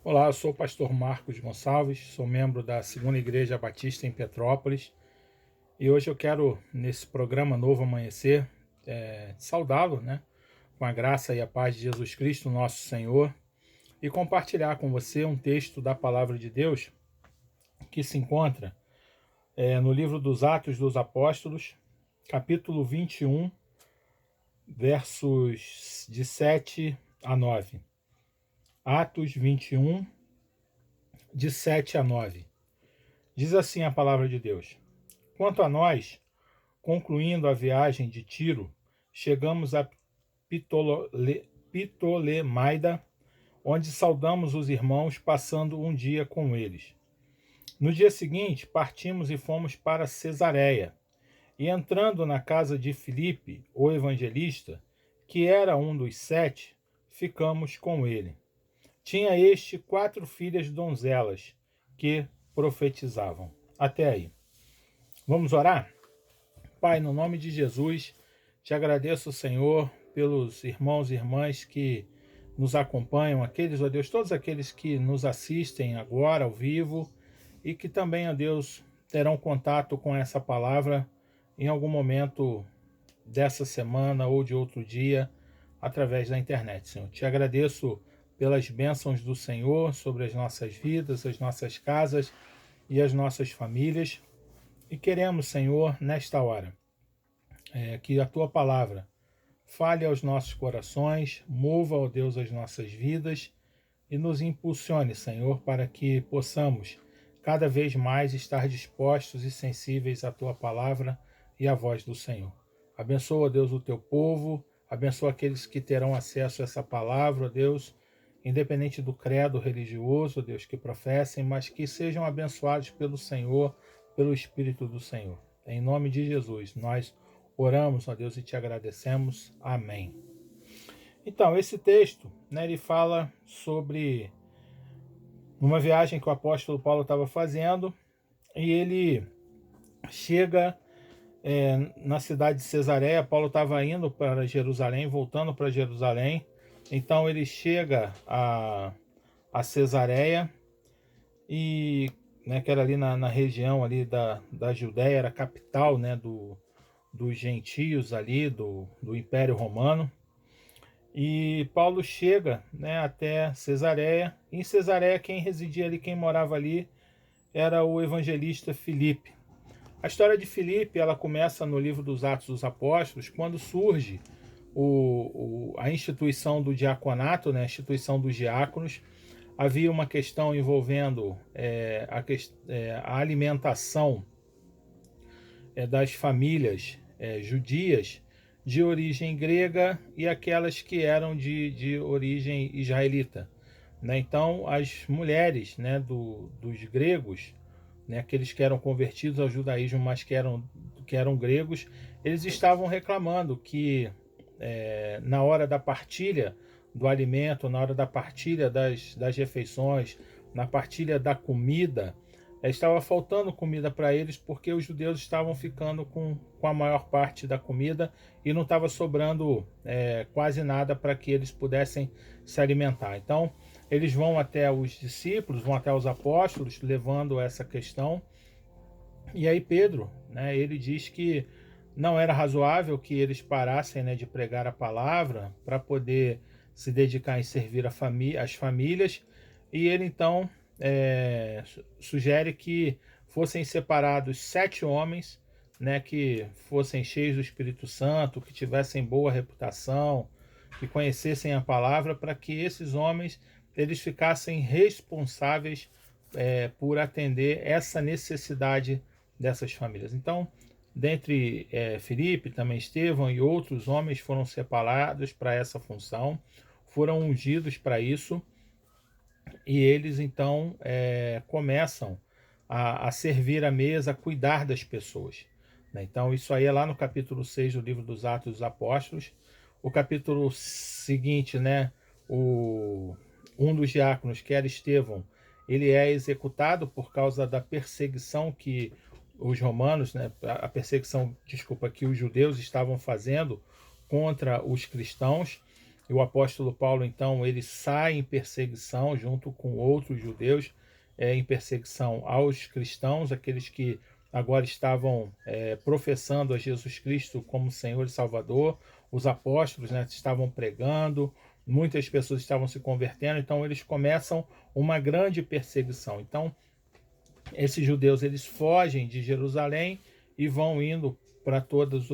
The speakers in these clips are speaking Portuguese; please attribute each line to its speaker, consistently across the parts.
Speaker 1: Olá, eu sou o pastor Marcos Gonçalves, sou membro da Segunda Igreja Batista em Petrópolis e hoje eu quero, nesse programa Novo Amanhecer, saudá-lo, com a graça e a paz de Jesus Cristo, nosso Senhor, e compartilhar com você um texto da Palavra de Deus que se encontra no livro dos Atos dos Apóstolos, capítulo 21, versos de 7 a 9. Atos 21, de 7 a 9. Diz assim a palavra de Deus: Quanto a nós, concluindo a viagem de Tiro, chegamos a Ptolemaida, onde saudamos os irmãos, passando um dia com eles. No dia seguinte, partimos e fomos para Cesareia, e entrando na casa de Filipe, o evangelista, que era um dos 7, ficamos com ele. Tinha este 4 filhas donzelas, que profetizavam. Até aí. Vamos orar? Pai, no nome de Jesus, te agradeço, Senhor, pelos irmãos e irmãs que nos acompanham, aqueles, ó Deus, todos aqueles que nos assistem agora ao vivo e que também, ó Deus, terão contato com essa palavra em algum momento dessa semana ou de outro dia através da internet, Senhor. Te agradeço pelas bênçãos do Senhor sobre as nossas vidas, as nossas casas e as nossas famílias. E queremos, Senhor, nesta hora, que a Tua palavra fale aos nossos corações, mova, ó Deus, as nossas vidas e nos impulsione, Senhor, para que possamos cada vez mais estar dispostos e sensíveis à Tua palavra e à voz do Senhor. Abençoa, ó Deus, o Teu povo, abençoa aqueles que terão acesso a essa palavra, ó Deus, independente do credo religioso, ó Deus, que professem, mas que sejam abençoados pelo Senhor, pelo Espírito do Senhor. Em nome de Jesus, nós oramos, ó Deus, e te agradecemos. Amém. Então, esse texto, ele fala sobre uma viagem que o apóstolo Paulo estava fazendo e ele chega na cidade de Cesareia. Paulo estava indo para Jerusalém, voltando para Jerusalém. Então ele chega a Cesareia e que era ali na região ali da Judéia, era a capital, dos gentios ali, do Império Romano. E Paulo chega, até Cesareia. Em Cesareia, quem residia ali, quem morava ali, era o evangelista Filipe. A história de Filipe, ela começa no livro dos Atos dos Apóstolos, quando surge a instituição do diaconato, a instituição dos diáconos. Havia uma questão envolvendo a alimentação das famílias judias de origem grega e aquelas que eram de origem israelita. Então, as mulheres dos gregos, aqueles que eram convertidos ao judaísmo, mas que eram gregos, eles estavam reclamando que na hora da partilha do alimento, na hora da partilha das refeições, na partilha da comida, estava faltando comida para eles, porque os judeus estavam ficando com a maior parte da comida e não estava sobrando quase nada para que eles pudessem se alimentar. Então, eles vão até os discípulos, vão até os apóstolos, levando essa questão. E aí Pedro, ele diz que não era razoável que eles parassem de pregar a palavra para poder se dedicar em servir as famílias. E ele então sugere que fossem separados 7 homens, que fossem cheios do Espírito Santo, que tivessem boa reputação, que conhecessem a palavra, para que esses homens eles ficassem responsáveis por atender essa necessidade dessas famílias. Então, dentre Filipe, também Estevão e outros homens foram separados para essa função, foram ungidos para isso, e eles então começam a servir a mesa, a cuidar das pessoas. Então, isso aí é lá no capítulo 6 do livro dos Atos dos Apóstolos. O capítulo seguinte, um dos diáconos, que era Estevão, ele é executado por causa da perseguição que os romanos, a perseguição, que os judeus estavam fazendo contra os cristãos. E o apóstolo Paulo, então, ele sai em perseguição junto com outros judeus, em perseguição aos cristãos, aqueles que agora estavam professando a Jesus Cristo como Senhor e Salvador. Os apóstolos, né, estavam pregando, muitas pessoas estavam se convertendo, então eles começam uma grande perseguição. Então, esses judeus, eles fogem de Jerusalém e vão indo para todas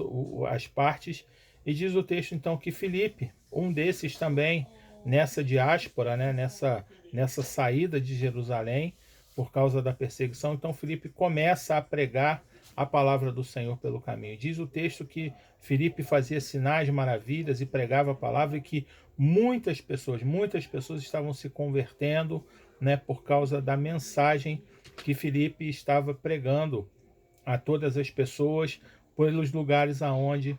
Speaker 1: as partes. E diz o texto, então, que Filipe, um desses também, nessa diáspora, né, nessa saída de Jerusalém, por causa da perseguição, então Filipe começa a pregar a palavra do Senhor pelo caminho. Diz o texto que Filipe fazia sinais, maravilhas e pregava a palavra, e que muitas pessoas estavam se convertendo, né, por causa da mensagem que Filipe estava pregando a todas as pessoas pelos lugares aonde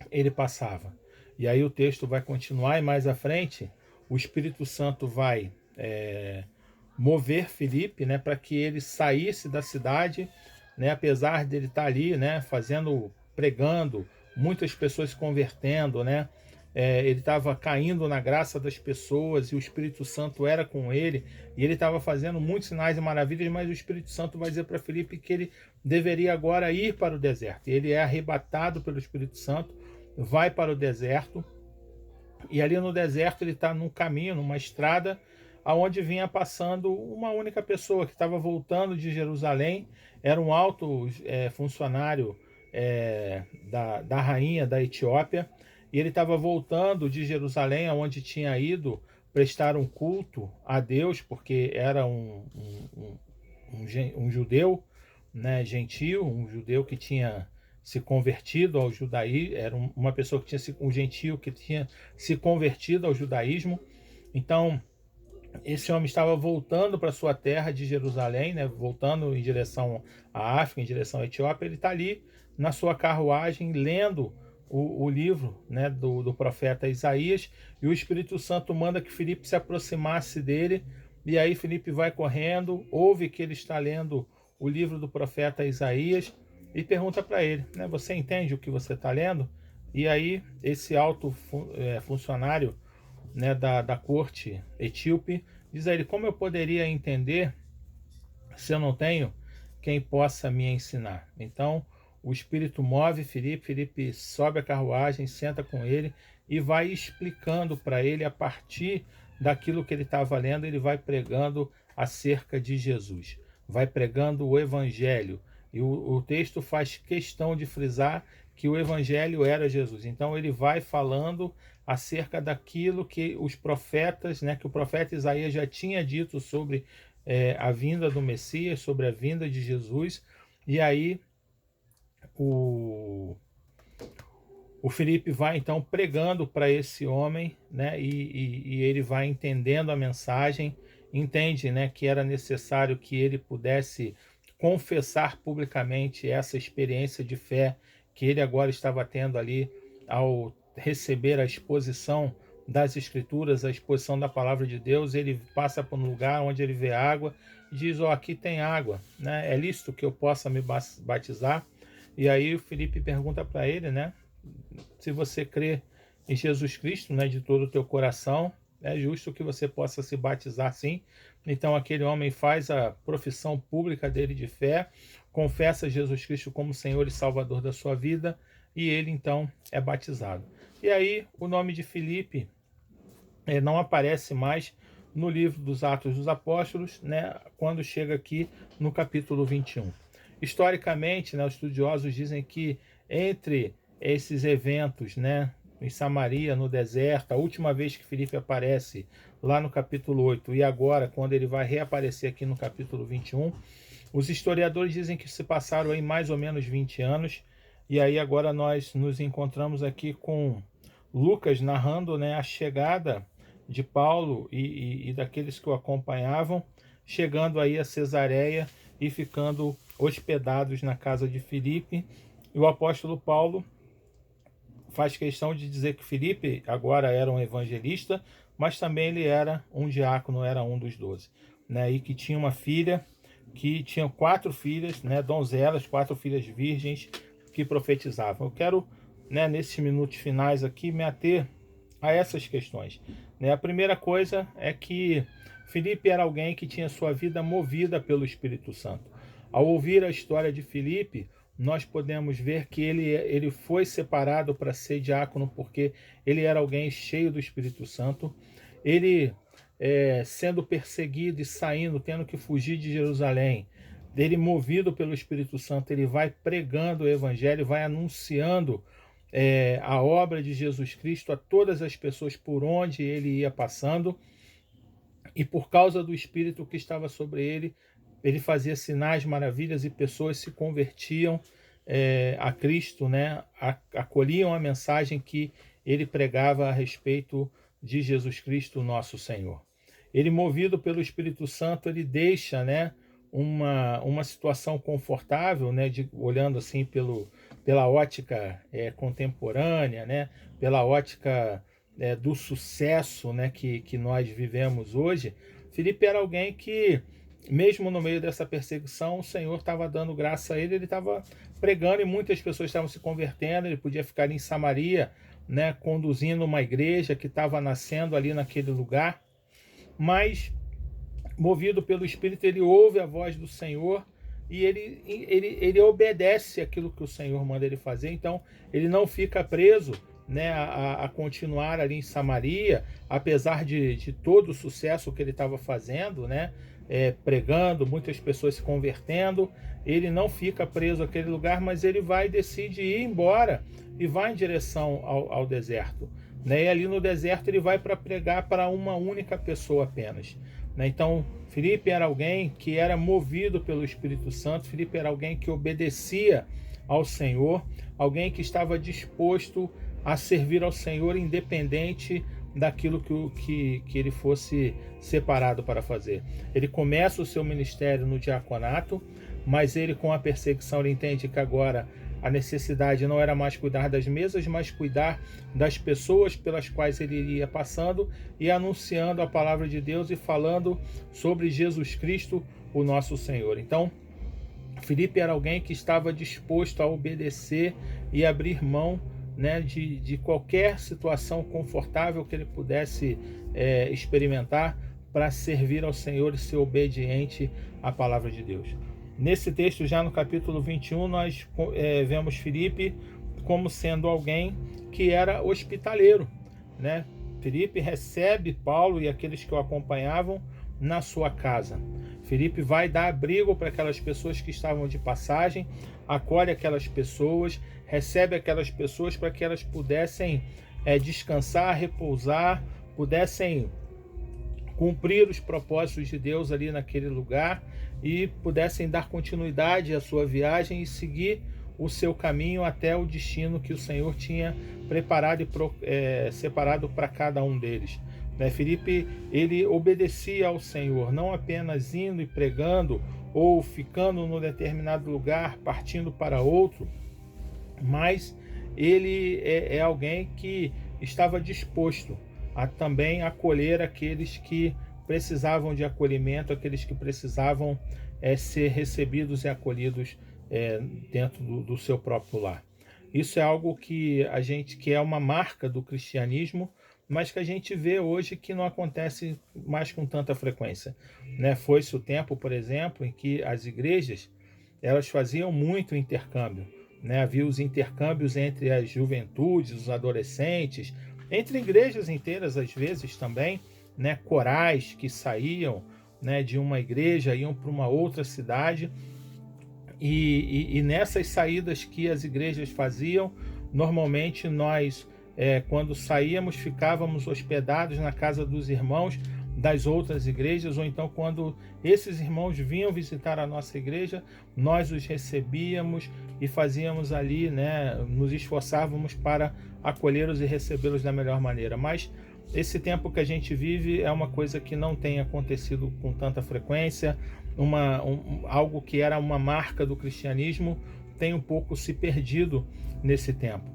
Speaker 1: ele passava. E aí o texto vai continuar, e mais à frente o Espírito Santo vai mover Filipe, né, para que ele saísse da cidade, né, apesar dele estar ali, né, pregando, muitas pessoas se convertendo, né, ele estava caindo na graça das pessoas, e o Espírito Santo era com ele, e ele estava fazendo muitos sinais e maravilhas, mas o Espírito Santo vai dizer para Filipe que ele deveria agora ir para o deserto. Ele é arrebatado pelo Espírito Santo, vai para o deserto, e ali no deserto ele está num caminho, numa estrada, aonde vinha passando uma única pessoa que estava voltando de Jerusalém. Era um alto funcionário da rainha da Etiópia, e ele estava voltando de Jerusalém, aonde tinha ido prestar um culto a Deus, porque era um judeu, né, gentio, um judeu que tinha se convertido ao judaísmo, era uma pessoa que tinha um gentio que tinha se convertido ao judaísmo. Então, esse homem estava voltando para sua terra de Jerusalém, né, voltando em direção à África, em direção à Etiópia. Ele está ali na sua carruagem, lendo o livro, né, do profeta Isaías, e o Espírito Santo manda que Filipe se aproximasse dele, e aí Filipe vai correndo, ouve que ele está lendo o livro do profeta Isaías, e pergunta para ele, né, você entende o que você está lendo? E aí esse alto funcionário, né, da corte etíope diz a ele, como eu poderia entender se eu não tenho quem possa me ensinar? Então o Espírito move Filipe sobe a carruagem, senta com ele e vai explicando para ele, a partir daquilo que ele estava lendo, ele vai pregando acerca de Jesus, vai pregando o Evangelho. E o texto faz questão de frisar que o Evangelho era Jesus. Então ele vai falando acerca daquilo que os profetas, né, que o profeta Isaías já tinha dito sobre a vinda do Messias, sobre a vinda de Jesus. E aí o Filipe vai então pregando para esse homem, né, e ele vai entendendo a mensagem, entende, né, que era necessário que ele pudesse confessar publicamente essa experiência de fé que ele agora estava tendo ali ao receber a exposição das Escrituras, a exposição da palavra de Deus. Ele passa por um lugar onde ele vê água e diz, aqui tem água, né? É lícito que eu possa me batizar? E aí o Filipe pergunta para ele, né, se você crê em Jesus Cristo, né, de todo o teu coração, é justo que você possa se batizar, sim. Então aquele homem faz a profissão pública dele de fé, confessa Jesus Cristo como Senhor e Salvador da sua vida, e ele então é batizado. E aí o nome de Filipe não aparece mais no livro dos Atos dos Apóstolos, né, quando chega aqui no capítulo 21. Historicamente, né, os estudiosos dizem que entre esses eventos, né, em Samaria, no deserto, a última vez que Filipe aparece lá no capítulo 8, e agora quando ele vai reaparecer aqui no capítulo 21, os historiadores dizem que se passaram aí mais ou menos 20 anos, e aí agora nós nos encontramos aqui com Lucas narrando, né, a chegada de Paulo e daqueles que o acompanhavam, chegando aí a Cesareia e ficando hospedados na casa de Filipe. E o apóstolo Paulo faz questão de dizer que Filipe agora era um evangelista, mas também ele era um diácono, era um dos 12, né? E que tinha uma filha, que tinha 4 filhas, né, donzelas, 4 filhas virgens que profetizavam. Eu quero, né, nesses minutos finais aqui, me ater a essas questões, né? A primeira coisa é que Filipe era alguém que tinha sua vida movida pelo Espírito Santo. Ao ouvir a história de Filipe, nós podemos ver que ele foi separado para ser diácono porque ele era alguém cheio do Espírito Santo. Ele, sendo perseguido e saindo, tendo que fugir de Jerusalém, ele movido pelo Espírito Santo, ele vai pregando o Evangelho, vai anunciando a obra de Jesus Cristo a todas as pessoas por onde ele ia passando, e por causa do Espírito que estava sobre ele, ele fazia sinais, maravilhas, e pessoas se convertiam a Cristo, né? Acolhiam a mensagem que ele pregava a respeito de Jesus Cristo, nosso Senhor. Ele, movido pelo Espírito Santo, ele deixa, né, uma situação confortável, né, olhando assim pela ótica contemporânea, né, pela ótica do sucesso, né, que nós vivemos hoje. Filipe era alguém que, mesmo no meio dessa perseguição, o Senhor estava dando graça a ele, ele estava pregando e muitas pessoas estavam se convertendo. Ele podia ficar em Samaria, né, conduzindo uma igreja que estava nascendo ali naquele lugar, mas movido pelo Espírito, ele ouve a voz do Senhor e ele obedece aquilo que o Senhor manda ele fazer. Então ele não fica preso, né, a continuar ali em Samaria, apesar de todo o sucesso que ele estava fazendo, né, pregando, muitas pessoas se convertendo. Ele não fica preso àquele lugar, mas ele decide ir embora e vai em direção ao deserto, né? E ali no deserto ele vai para pregar para uma única pessoa apenas, né? Então Filipe era alguém que era movido pelo Espírito Santo. Filipe era alguém que obedecia ao Senhor, alguém que estava disposto a servir ao Senhor independente daquilo que ele fosse separado para fazer. Ele começa o seu ministério no diaconato, mas ele, com a perseguição, ele entende que agora a necessidade não era mais cuidar das mesas, mas cuidar das pessoas pelas quais ele iria passando e anunciando a palavra de Deus e falando sobre Jesus Cristo, o nosso Senhor. Então, Filipe era alguém que estava disposto a obedecer e abrir mão, né, de qualquer situação confortável que ele pudesse experimentar para servir ao Senhor e ser obediente à palavra de Deus. Nesse texto, já no capítulo 21, nós vemos Filipe como sendo alguém que era hospitaleiro, né? Filipe recebe Paulo e aqueles que o acompanhavam na sua casa. Filipe vai dar abrigo para aquelas pessoas que estavam de passagem, acolhe aquelas pessoas, recebe aquelas pessoas para que elas pudessem descansar, repousar, pudessem cumprir os propósitos de Deus ali naquele lugar e pudessem dar continuidade à sua viagem e seguir o seu caminho até o destino que o Senhor tinha preparado e separado para cada um deles. Filipe, ele obedecia ao Senhor, não apenas indo e pregando ou ficando num determinado lugar, partindo para outro, mas ele é alguém que estava disposto a também acolher aqueles que precisavam de acolhimento, aqueles que precisavam ser recebidos e acolhidos dentro do seu próprio lar. Isso é algo que é uma marca do cristianismo, mas que a gente vê hoje que não acontece mais com tanta frequência, né? Foi-se o tempo, por exemplo, em que as igrejas elas faziam muito intercâmbio, né? Havia os intercâmbios entre as juventudes, os adolescentes, entre igrejas inteiras às vezes também, né? Corais que saíam, né, de uma igreja, iam para uma outra cidade, e nessas saídas que as igrejas faziam, normalmente nós, quando saíamos, ficávamos hospedados na casa dos irmãos das outras igrejas, ou então quando esses irmãos vinham visitar a nossa igreja, nós os recebíamos e fazíamos ali, né, nos esforçávamos para acolhê-los e recebê-los da melhor maneira. Mas esse tempo que a gente vive é uma coisa que não tem acontecido com tanta frequência. Algo que era uma marca do cristianismo tem um pouco se perdido nesse tempo.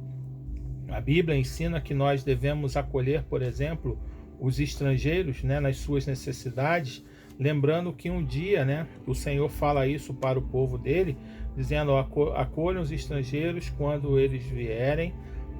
Speaker 1: A Bíblia ensina que nós devemos acolher, por exemplo, os estrangeiros, né, nas suas necessidades, lembrando que um dia, né, o Senhor fala isso para o povo dele, dizendo: acolham os estrangeiros quando eles vierem,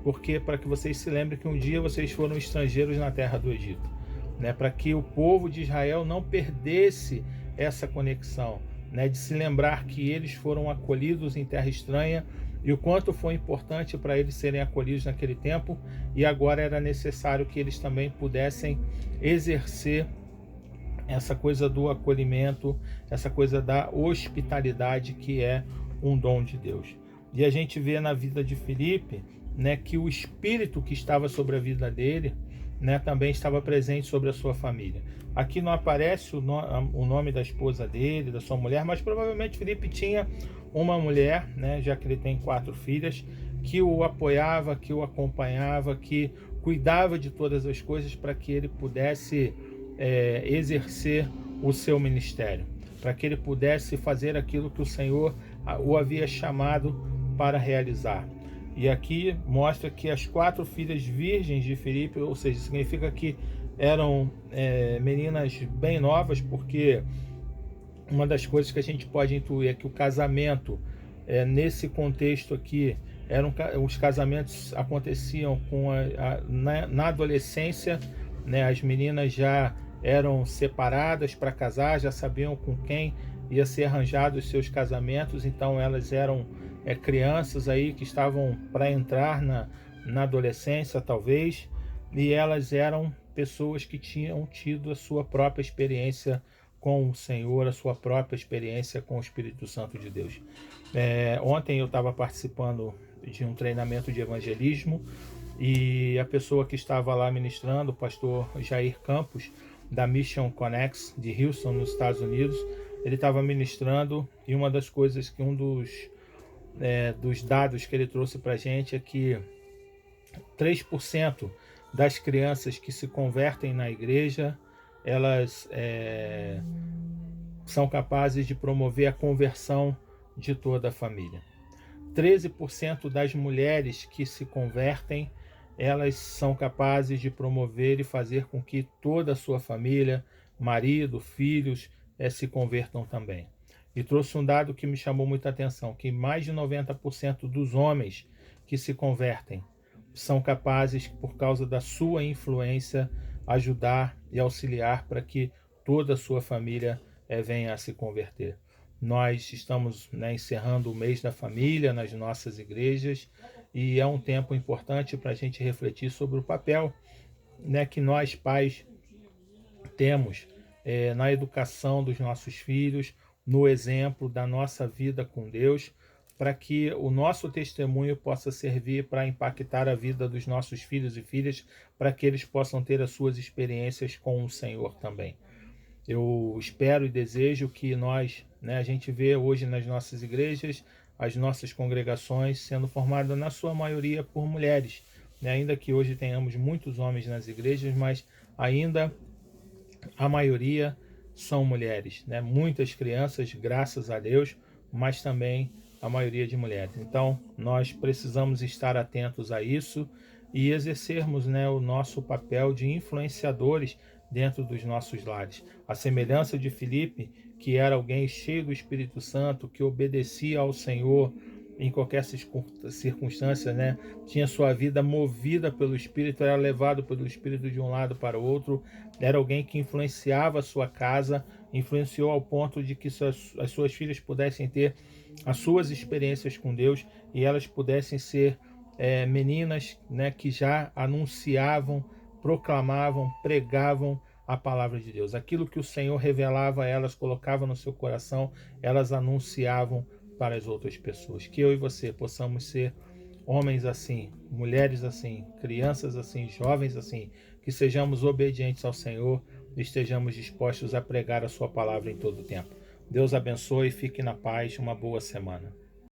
Speaker 1: porque para que vocês se lembrem que um dia vocês foram estrangeiros na terra do Egito, né? Para que o povo de Israel não perdesse essa conexão, né? De se lembrar que eles foram acolhidos em terra estranha e o quanto foi importante para eles serem acolhidos naquele tempo, e agora era necessário que eles também pudessem exercer essa coisa do acolhimento, essa coisa da hospitalidade, que é um dom de Deus. E a gente vê na vida de Filipe, né, que o espírito que estava sobre a vida dele, né, também estava presente sobre a sua família. Aqui não aparece o nome da esposa dele, da sua mulher, mas provavelmente Filipe tinha uma mulher, né, já que ele tem 4 filhas, que o apoiava, que o acompanhava, que cuidava de todas as coisas para que ele pudesse exercer o seu ministério, para que ele pudesse fazer aquilo que o Senhor o havia chamado para realizar. E aqui mostra que as 4 filhas virgens de Filipe, ou seja, significa que eram meninas bem novas, porque uma das coisas que a gente pode intuir é que o casamento, nesse contexto aqui, os casamentos aconteciam na adolescência, né? As meninas já eram separadas para casar, já sabiam com quem ia ser arranjado os seus casamentos, então elas eram crianças aí que estavam para entrar na adolescência, talvez, e elas eram pessoas que tinham tido a sua própria experiência com o Senhor, a sua própria experiência com o Espírito Santo de Deus. Ontem eu estava participando de um treinamento de evangelismo, e a pessoa que estava lá ministrando, o pastor Jair Campos, da Mission Connects de Houston, nos Estados Unidos, ele estava ministrando, e uma das coisas que um dos dados que ele trouxe para a gente é que 3% das crianças que se convertem na igreja, elas são capazes de promover a conversão de toda a família. 13% das mulheres que se convertem, elas são capazes de promover e fazer com que toda a sua família, marido, filhos, se convertam também. E trouxe um dado que me chamou muita atenção, que mais de 90% dos homens que se convertem são capazes, por causa da sua influência, ajudar e auxiliar para que toda a sua família venha a se converter. Nós estamos encerrando o mês da família nas nossas igrejas, e é um tempo importante para a gente refletir sobre o papel que nós, pais, temos na educação dos nossos filhos, no exemplo da nossa vida com Deus, para que o nosso testemunho possa servir para impactar a vida dos nossos filhos e filhas, para que eles possam ter as suas experiências com o Senhor também. Eu espero e desejo que nós, a gente vê hoje nas nossas igrejas, as nossas congregações sendo formadas na sua maioria por mulheres, ainda que hoje tenhamos muitos homens nas igrejas, mas ainda a maioria são mulheres, muitas crianças, graças a Deus, mas também a maioria de mulheres. Então nós precisamos estar atentos a isso e exercermos o nosso papel de influenciadores dentro dos nossos lares. A semelhança de Filipe, que era alguém cheio do Espírito Santo, que obedecia ao Senhor em qualquer circunstância, tinha sua vida movida pelo Espírito, era levado pelo Espírito de um lado para o outro, era alguém que influenciava a sua casa, influenciou ao ponto de que as suas filhas pudessem ter as suas experiências com Deus, e elas pudessem ser meninas que já anunciavam, proclamavam, pregavam a palavra de Deus. Aquilo que o Senhor revelava a elas, colocava no seu coração, elas anunciavam para as outras pessoas. Que eu e você possamos ser homens assim, mulheres assim, crianças assim, jovens assim, que sejamos obedientes ao Senhor e estejamos dispostos a pregar a sua palavra em todo o tempo. Deus abençoe, fique na paz, uma boa semana.